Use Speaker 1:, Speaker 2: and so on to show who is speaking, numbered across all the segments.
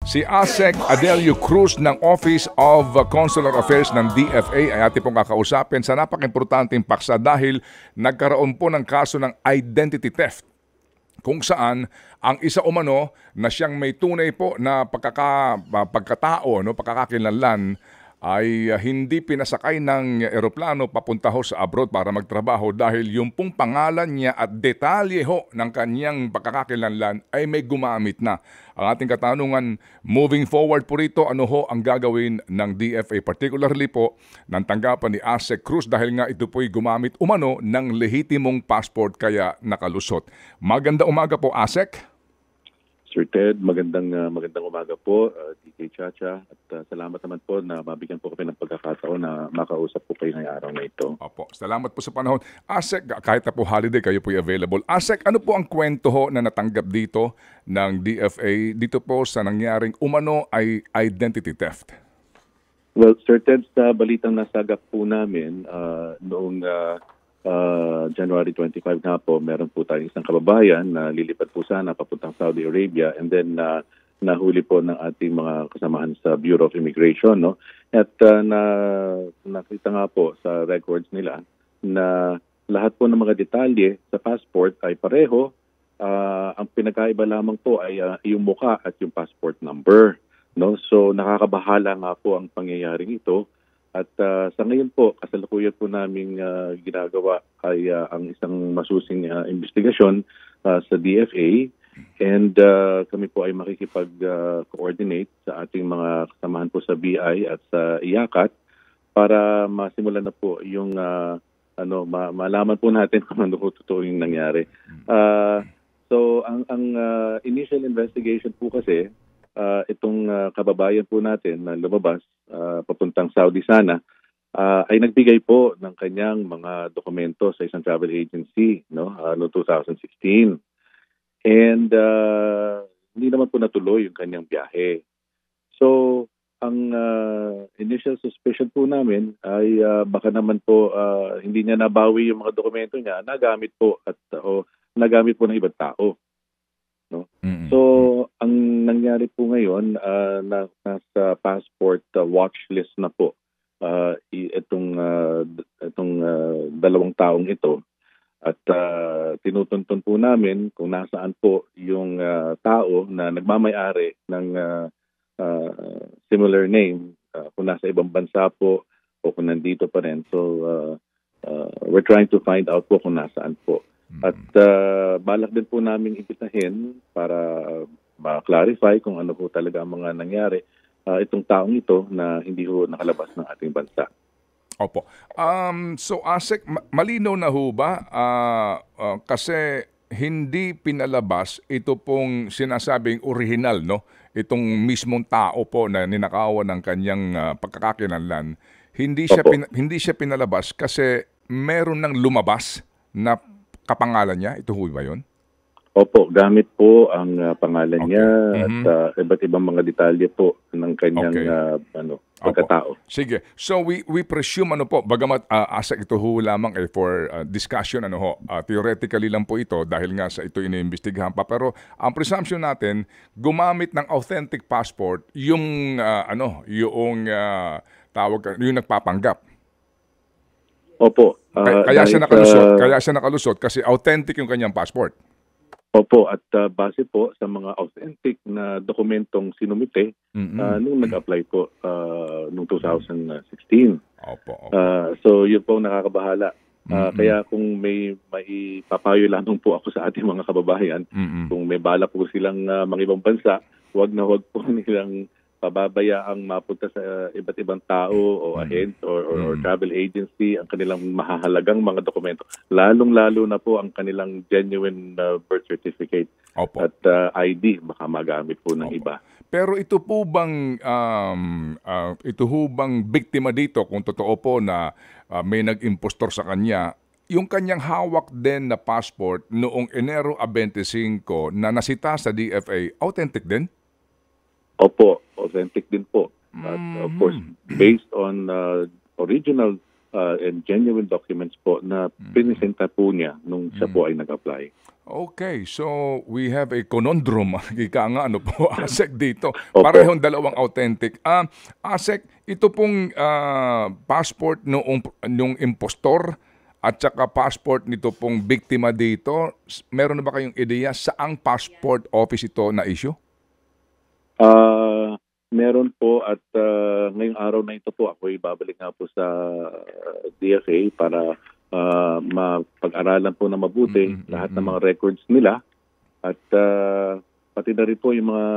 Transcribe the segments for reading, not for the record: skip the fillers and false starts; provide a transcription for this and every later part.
Speaker 1: Si ASEC Adelio Cruz ng Office of Consular Affairs ng DFA ay ating pong kakausapin sa napaka-importanteng paksa dahil nagkaroon po ng kaso ng identity theft kung saan ang isa umano na siyang may tunay po na pagkatao, pagkakakilanlan ay hindi pinasakay ng eroplano papunta ho sa abroad para magtrabaho dahil yung pong pangalan niya at detalye ho ng kanyang pagkakakilanlan ay may gumamit na. Ang ating katanungan, moving forward po rito, ano ho ang gagawin ng DFA, particularly po ng tanggapan ni ASEC Cruz dahil nga ito po'y gumamit umano ng lehitimong passport kaya nakalusot. Maganda umaga po, ASEC.
Speaker 2: Sir Ted, magandang umaga po, DK Chacha, at salamat naman po na mabigyan po kami ng pagkakataon na makausap po kayo ngayong araw na ito.
Speaker 1: Opo, salamat po sa panahon. ASEC, kahit na po holiday, kayo po available. ASEC, ano po ang kwento ho na natanggap dito ng DFA dito po sa nangyaring umano ay identity theft?
Speaker 2: Well, Sir Ted, sa balitang nasagap po namin noong January 25 na po, meron po tayong isang kababayan na lilipat po sana papuntang Saudi Arabia and then nahuli po ng ating mga kasamahan sa Bureau of Immigration. No? At nakita nga po sa records nila na lahat po ng mga detalye sa passport ay pareho. Ang pinagkaiba lamang po ay yung muka at yung passport number. No? So nakakabahala nga po ang pangyayaring ito. At sa ngayon po, kasalukuyan po namin ginagawa ay ang isang masusing investigasyon sa DFA and kami po ay makikipag-coordinate sa ating mga kasamahan po sa BI at sa IACAT para masimulan na po yung malaman po natin kung ano po totoo yung nangyari. So ang initial investigation po kasi itong kababayan po natin na lumabas papuntang Saudi sana ay nagbigay po ng kanyang mga dokumento sa isang travel agency noong 2016. And hindi naman po natuloy yung kanyang biyahe. So ang initial suspicion po namin ay baka naman po hindi niya nabawi yung mga dokumento niya, nagamit po nagamit po ng ibang tao. No? Mm-hmm. So, ang nangyari po ngayon, nasa passport watch list na po itong 2 taong ito. At tinutuntun po namin kung nasaan po yung tao na nagmamay-ari ng similar name, kung nasa ibang bansa po o kung nandito pa rin. So, we're trying to find out po kung nasaan po. At balak din po namin imbitahin para ma-clarify kung ano po talaga ang mga nangyari itong taong ito na hindi po nakalabas ng ating bansa.
Speaker 1: Opo. So ASEC, malinaw na ho ba? Kasi hindi pinalabas ito pong sinasabing original, no? Itong mismong tao po na ninakawan ng kanyang pagkakakilanlan. Hindi siya pinalabas kasi meron ng lumabas na kapangalan niya? Ito ho ba yun?
Speaker 2: Opo, gamit po ang pangalan niya at iba't ibang mga detalye po ng kanyang pagkatao.
Speaker 1: Sige. So we presume bagamat ASEC ito ho lamang for discussion theoretically lang po ito dahil nga sa ito iniimbestigahan pa, pero ang presumption natin gumamit ng authentic passport yung yung nagpapanggap.
Speaker 2: Opo.
Speaker 1: Kaya siya nakalusot kasi authentic yung kanyang passport.
Speaker 2: Opo, at base po sa mga authentic na dokumentong sinumite nung nag-apply po noong 2016.
Speaker 1: Opo.
Speaker 2: So yun po nakakabahala. Kaya kung may papayo lamang po ako sa ating mga kababayan, kung may bala po silang mga ibang bansa, wag po nilang pababayaang mapunta sa iba't ibang tao o ahent or travel agency ang kanilang mahahalagang mga dokumento. Lalong-lalo na po ang kanilang genuine birth certificate.
Speaker 1: Opo.
Speaker 2: At ID baka magamit po ng iba.
Speaker 1: Pero ito po bang biktima dito kung totoo po na may nag-impostor sa kanya, yung kanyang hawak din na passport noong Enero 25 na nasita sa DFA, authentic din?
Speaker 2: Opo, authentic din po. At of course, based on original and genuine documents po na pinisenta po niya nung siya po ay nag-apply.
Speaker 1: Okay, so we have a conundrum, ika nga ano po, ASEC dito.
Speaker 2: Opo.
Speaker 1: Parehong dalawang authentic. ASEC, ito pong passport nung impostor at saka passport nito pong biktima dito, meron na ba kayong ideya saang passport office ito na issue?
Speaker 2: Meron po at ngayong araw na ito po ako babalik nga po sa DFA para mapag-aralan po na mabuti lahat ng mga records nila at pati na rin po yung mga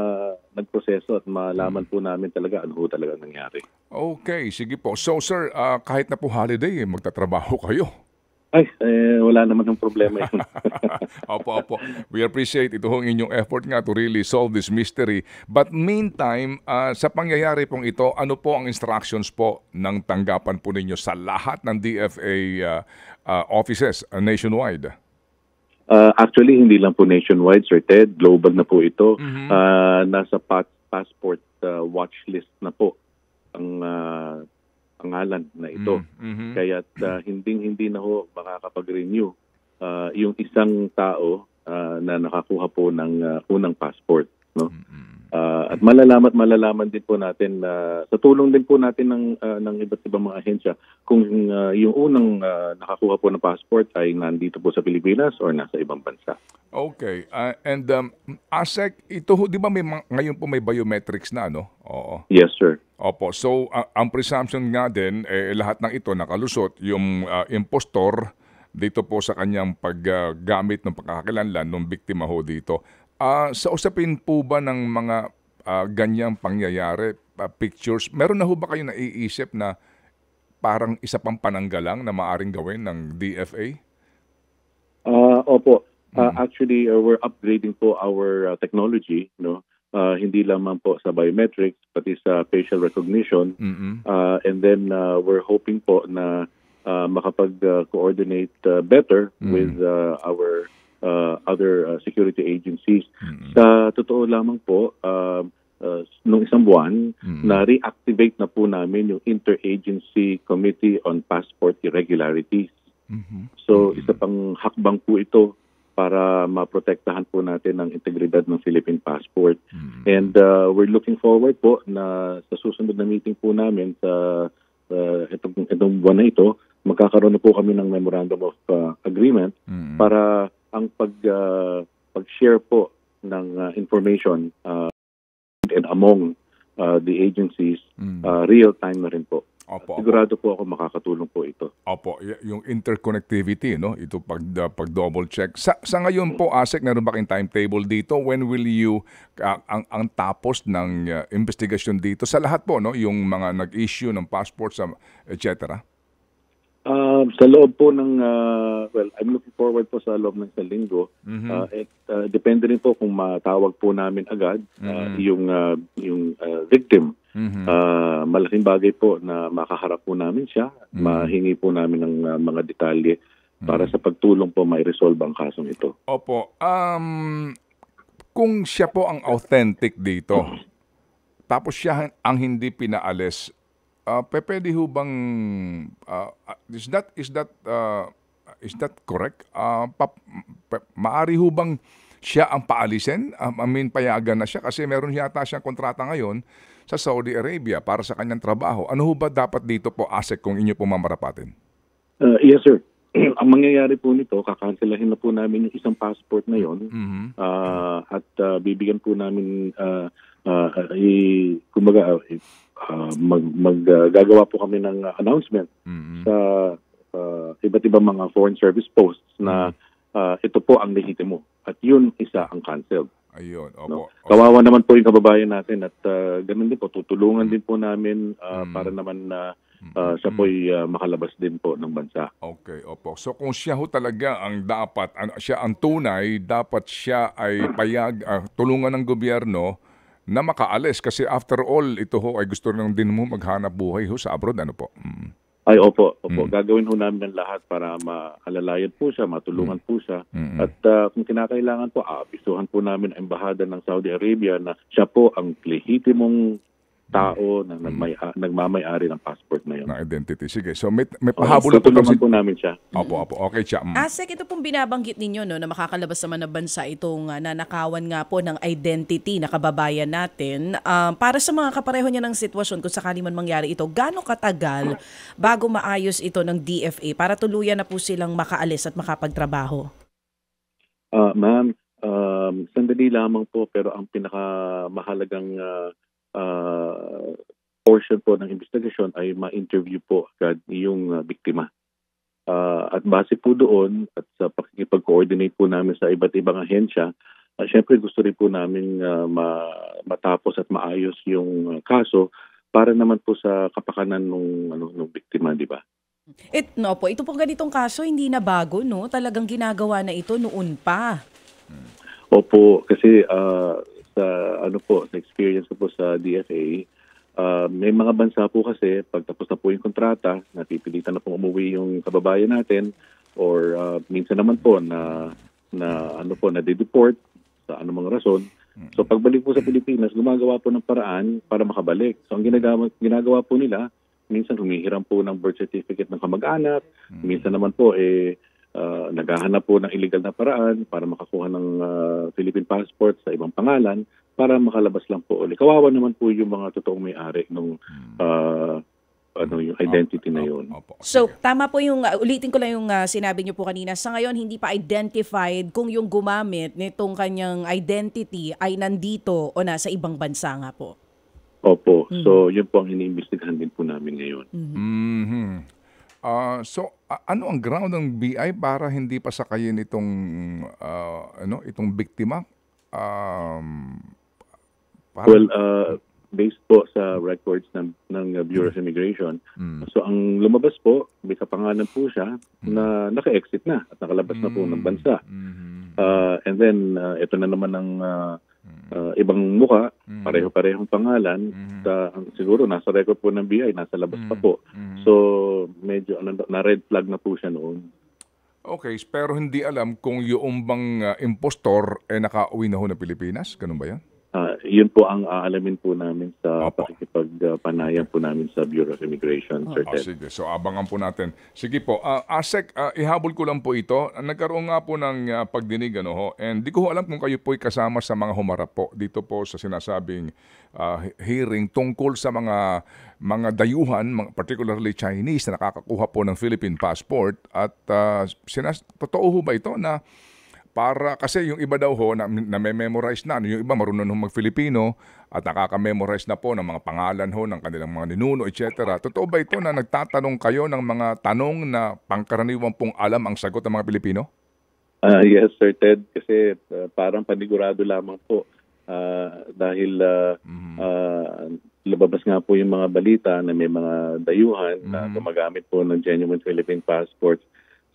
Speaker 2: nagproseso at malaman po namin talaga ano talaga nangyari.
Speaker 1: Okay, sige po. So sir, kahit na po holiday, magtatrabaho kayo.
Speaker 2: Ay, wala naman ng problema yun.
Speaker 1: Opo. We appreciate ito hong inyong effort nga to really solve this mystery. But meantime, sa pangyayari pong ito, ano po ang instructions po ng tanggapan po ninyo sa lahat ng DFA offices nationwide?
Speaker 2: Actually, hindi lang po nationwide, Sir Ted. Global na po ito. Nasa passport watch list na po ang pangalan na ito. Kaya hindi na ho makakapag-renew yung isang tao na nakakuha po ng unang passport, no? At malalaman din po natin sa tulong din po natin ng iba't ibang mga ahensya kung yung unang nakakuha po ng passport ay nandito po sa Pilipinas or nasa ibang bansa.
Speaker 1: Okay. And ASEC, ito di ba ngayon po may biometrics na, no? Oo.
Speaker 2: Yes, sir.
Speaker 1: Opo. So, ang presumption nga din, lahat ng ito nakalusot, yung impostor dito po sa kanyang paggamit ng pagkakakilanlan ng biktima ho dito. Sa usapin po ba ng mga ganyang pangyayari, pictures, meron na ho ba kayo naiisip na parang isa pang pananggalang na maaring gawin ng DFA?
Speaker 2: Opo. Actually, we're upgrading po our technology, no? Hindi lamang po sa biometrics, pati sa facial recognition. And then we're hoping po na makapag-coordinate better with our other security agencies. Sa totoo lamang po, nung isang buwan, na-reactivate na po namin yung Interagency Committee on Passport Irregularities. So, isa pang hakbang po ito para maprotektahan po natin ang integridad ng Philippine passport. And we're looking forward po na sa susunod na meeting po namin sa itong buwan na ito, magkakaroon na po kami ng Memorandum of Agreement para ang pag-share po ng information and among the agencies, real-time na rin po.
Speaker 1: Opo.
Speaker 2: Sigurado po ako makakatulong po ito.
Speaker 1: Opo, yung interconnectivity, no? Ito pag double check. Sa ngayon po, ASEC, meron ba kayong timetable dito? When will you ang tapos ng investigasyon dito sa lahat po, no? Yung mga nag-issue ng passports, etc.
Speaker 2: Sa loob po ng I'm looking forward po sa loob ng isang linggo. Depende rin po kung matawag po namin agad yung victim. Malaking bagay po na makaharap po namin siya, mahingi po namin ng mga detalye para sa pagtulong po mai-resolve ang kasong ito.
Speaker 1: Opo. Kung siya po ang authentic dito, tapos siya ang hindi pinaalis, pwede ho bang is that correct? Maari ho bang siya ang paalisin? Payagan na siya kasi meron yata siyang kontrata ngayon sa Saudi Arabia para sa kanyang trabaho. Ano ho ba dapat dito po, ASEC, kung inyo po mamarapatin?
Speaker 2: Yes, sir. Ang mangyayari po nito, kakanselahin na po namin yung isang passport na yon at bibigyan po namin gagawa po kami ng announcement sa iba't ibang mga foreign service posts na ito po ang lehitimo at yun isa ang canceled.
Speaker 1: Ayun, opo.
Speaker 2: No? Kawawa naman po yung kababayan natin at ganun din po, tutulungan din po namin para naman siya po'y makalabas din po ng bansa.
Speaker 1: Okay, opo. So kung siya ho talaga ang dapat, siya ang tunay, dapat siya ay tulungan ng gobyerno na makaalis kasi after all, ito ho ay gusto rin din mo maghanap buhay ho sa abroad, ano po?
Speaker 2: Ay, opo. Gagawin ho namin ang lahat para maalalayan po siya, matulungan po siya. At kung kinakailangan po, abisuhan po namin ang embahada ng Saudi Arabia na siya po ang lehitimong tao na nagmamay-ari ng passport na yun.
Speaker 1: Na identity. Sige. So may pahabol na po
Speaker 2: Tutulungan po namin siya.
Speaker 1: Opo. Okay, Chia.
Speaker 3: Asek, ito pong binabanggit ninyo no, na makakalabas naman ng bansa itong nanakawan nga po ng identity na kababayan natin. Para sa mga kapareho niya ng sitwasyon, kung sakali man mangyari ito, gaano katagal bago maayos ito ng DFA para tuluyan na po silang makaalis at makapagtrabaho?
Speaker 2: Ma'am, sandali lamang po, pero ang pinakamahalagang portion po ng investigasyon ay ma-interview po agad yung biktima. At base po doon at sa pakikipag-coordinate po namin sa iba't ibang ahensya, syempre gusto rin po namin matapos at maayos yung kaso para naman po sa kapakanan ng biktima, di ba?
Speaker 3: Ito pong ganitong kaso hindi na bago, no? Talagang ginagawa na ito noon pa.
Speaker 2: Opo, kasi sa experience ko po sa DFA, may mga bansa po kasi pag tapos na po yung kontrata, napipilitan na pong umuwi yung kababayan natin or minsan naman po na de-deport sa anumang rason. So pagbalik po sa Pilipinas, gumagawa po ng paraan para makabalik. So ang ginagawa po nila, minsan humihiram po ng birth certificate ng kamag-anak, minsan naman po naghahanap po ng illegal na paraan para makakuha ng Philippine passport sa ibang pangalan para makalabas lang po ulit. Kawawa naman po yung mga totoong may-ari ng yung identity na yun.
Speaker 3: So, tama po yung, ulitin ko lang yung sinabi niyo po kanina. Sa ngayon, hindi pa identified kung yung gumamit nitong kanyang identity ay nandito o nasa ibang bansa nga po.
Speaker 2: Opo. So, yun po ang iniimbestigahan din po namin ngayon.
Speaker 1: So, ano ang ground ng BI para hindi pa sakayin itong biktima?
Speaker 2: Based po sa records ng Bureau of Immigration, so ang lumabas po, may kapangalan po siya na naka-exit na at nakalabas na po ng bansa. And then, ito na naman ang ibang muka, pareho-parehong pangalan, siguro nasa record po ng BI, nasa labas pa po. So, medyo na red flag na po siya noon.
Speaker 1: Okay, pero hindi alam kung yung bang impostor nakauwi na ho ng Pilipinas? Ganun ba yan?
Speaker 2: Yun po ang aalamin po namin sa pakikipagpanayan po namin sa Bureau of Immigration.
Speaker 1: Sige, so abangan po natin. Sige po, Asek, ihabol ko lang po ito. Nagkaroon nga po ng pagdinig, and di ko alam kung kayo po'y kasama sa mga humarap po dito po sa sinasabing hearing tungkol sa mga dayuhan, particularly Chinese, na nakakakuha po ng Philippine passport. At totoo ho ba ito na kasi yung iba daw ho na memorize na, yung iba marunong mag-Filipino at nakaka-memorize na po ng mga pangalan ho ng kanilang mga ninuno, etc. Totoo ba ito na nagtatanong kayo ng mga tanong na pangkaraniwan pong alam ang sagot ng mga Pilipino?
Speaker 2: Yes, Sir Ted, kasi parang panigurado lamang po dahil lumabas nga po yung mga balita na may mga dayuhan na gumagamit po ng genuine Philippine passports.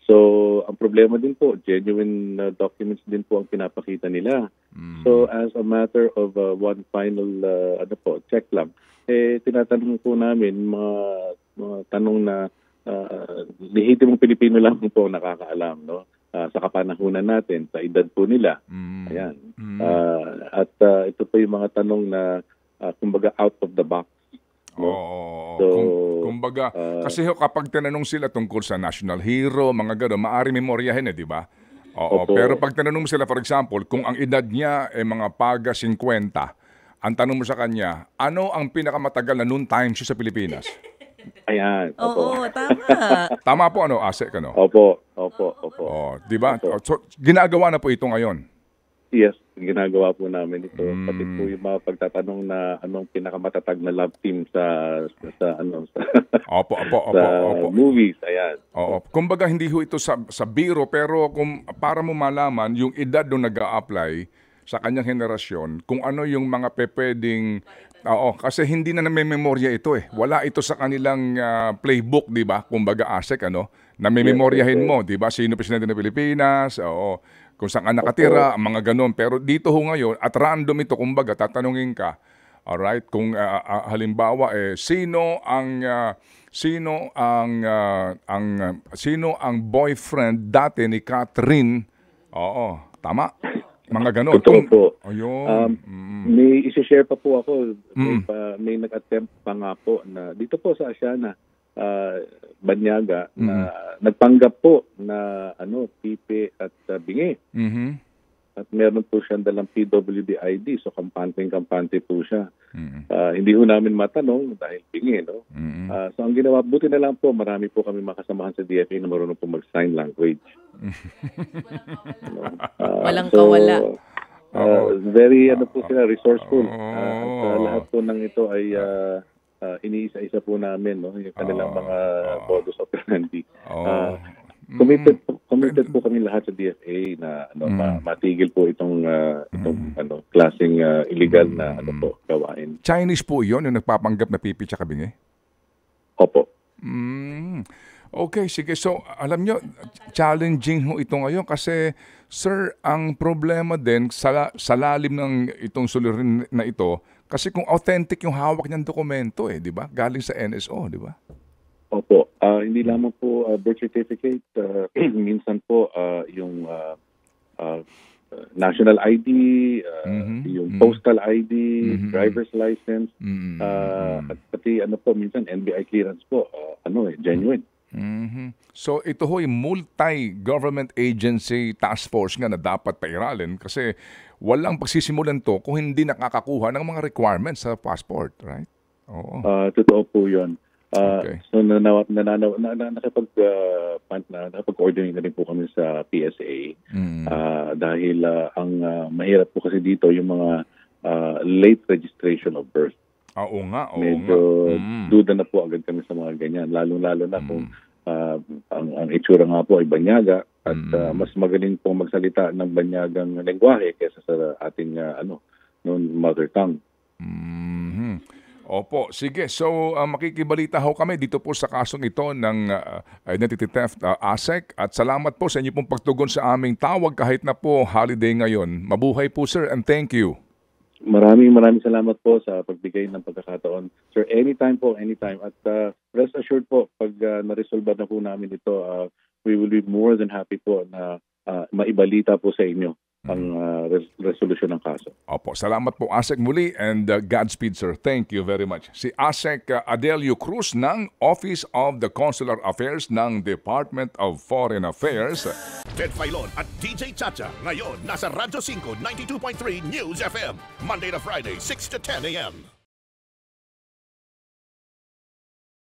Speaker 2: So, ang problema din po, genuine documents din po ang pinapakita nila. So, as a matter of one final check lang, tinatanong po namin mga tanong na lehitimong Pilipino lang po nakakaalam, no? Sa kapanahunan natin, sa edad po nila. Ayan. At ito po yung mga tanong na kumbaga out of the box.
Speaker 1: Kumbaga, kasi kapag tinanong sila tungkol sa national hero, mga gano'n, maaari memoryahin di ba? Pero pag tinanong mo sila, for example, kung ang edad niya ay mga paga 50, ang tanong mo sa kanya, ano ang pinakamatagal na noon time siya sa Pilipinas?
Speaker 2: Ayan.
Speaker 3: Oo, tama.
Speaker 1: Tama po, Asek,
Speaker 2: Opo.
Speaker 1: Di ba? So, ginagawa na po ito ngayon.
Speaker 2: Yes, ginagawa po namin ito. Pati po yung mga pagtatanong na anong pinakamatatag na love team sa movies. Ayan.
Speaker 1: Kumbaga hindi ho ito sa biro, pero para mo malaman yung edad nung nag-a-apply sa kanyang henerasyon, kung ano yung mga pwedeng kasi hindi na memorya ito Wala ito sa kanilang playbook, di ba? Kumbaga, Asek, na memoryahin mo, di ba? Sino presidente ng Pilipinas, kung saan ka nakatira, mga ganon. Pero dito ho ngayon, at random ito, kumbaga, tatanungin ka, alright, kung halimbawa, sino ang boyfriend dati ni Catherine? Tama. Mga ganon.
Speaker 2: Totoo po.
Speaker 1: Ayun.
Speaker 2: May isi-share pa po ako. may nag-attempt pa nga po na dito po sa Asiana, Banyaga, na nagpanggap po na pipi at bingi.
Speaker 1: Mhm.
Speaker 2: At meron po siyang dalang PWD ID, so kampante po siya.
Speaker 1: Mhm.
Speaker 2: Hindi ho namin matanong dahil bingi, no?
Speaker 1: Mhm.
Speaker 2: So ang ginawa, buti na lang po, marami po kami makasamahan sa DFA na marunong po mag-sign language.
Speaker 3: Walang kawala.
Speaker 2: Very po sila, resourceful. At lahat po ng ito ay iniisa-isa po namin, no? Yung kanilang mga modus operandi. Committed po kami lahat sa DFA na matigil po itong klaseng illegal na gawain.
Speaker 1: Chinese po 'yon yung nagpapanggap na pipi tsaka bingi?
Speaker 2: Opo.
Speaker 1: Okay, sige. So, alam nyo, challenging ho ito ngayon kasi, sir, ang problema din sa lalim ng itong suliranin na ito, kasi kung authentic yung hawak niyang dokumento, di ba? Galing sa NSO, di ba?
Speaker 2: Opo. Hindi lamang po birth certificate, minsan po yung national ID, yung postal ID, driver's license, at pati minsan NBI clearance po, genuine.
Speaker 1: So ito ho'y multi-government agency task force nga na dapat pairalin kasi walang pagsisimulan to kung hindi nakakakuha ng mga requirements sa passport, right? Oo.
Speaker 2: Totoo po yun.
Speaker 1: Okay.
Speaker 2: So nakapag-coordinate na rin po kami sa PSA dahil ang mahirap po kasi dito yung mga late registration of birth.
Speaker 1: Oo nga.
Speaker 2: Medyo duda na po agad kami sa mga ganyan. Lalo-lalo na kung ang itsura nga po ay banyaga at mas magaling pong magsalita ng banyagang lengguwahe kaysa sa ating mother tongue.
Speaker 1: Opo, sige. So, makikibalita ho kami dito po sa kasong ito ng identity theft ASEC at salamat po sa inyo pong pagtugon sa aming tawag kahit na po holiday ngayon. Mabuhay po, sir, and thank you.
Speaker 2: Maraming salamat po sa pagbigay ng pagkakataon. Sir, anytime po, anytime. At rest assured po, pag na-resolve na po namin ito, we will be more than happy po na maibalita po sa inyo ang resolution ng kaso.
Speaker 1: Opo, salamat po ASEC muli and Godspeed, sir. Thank you very much. Si ASEC Adelio Cruz ng Office of the Consular Affairs ng Department of Foreign Affairs.
Speaker 4: Ted Filon at DJ Chacha. Ngayon, nasa Radyo 5, 92.3 News FM. Monday to Friday, 6 to 10 a.m.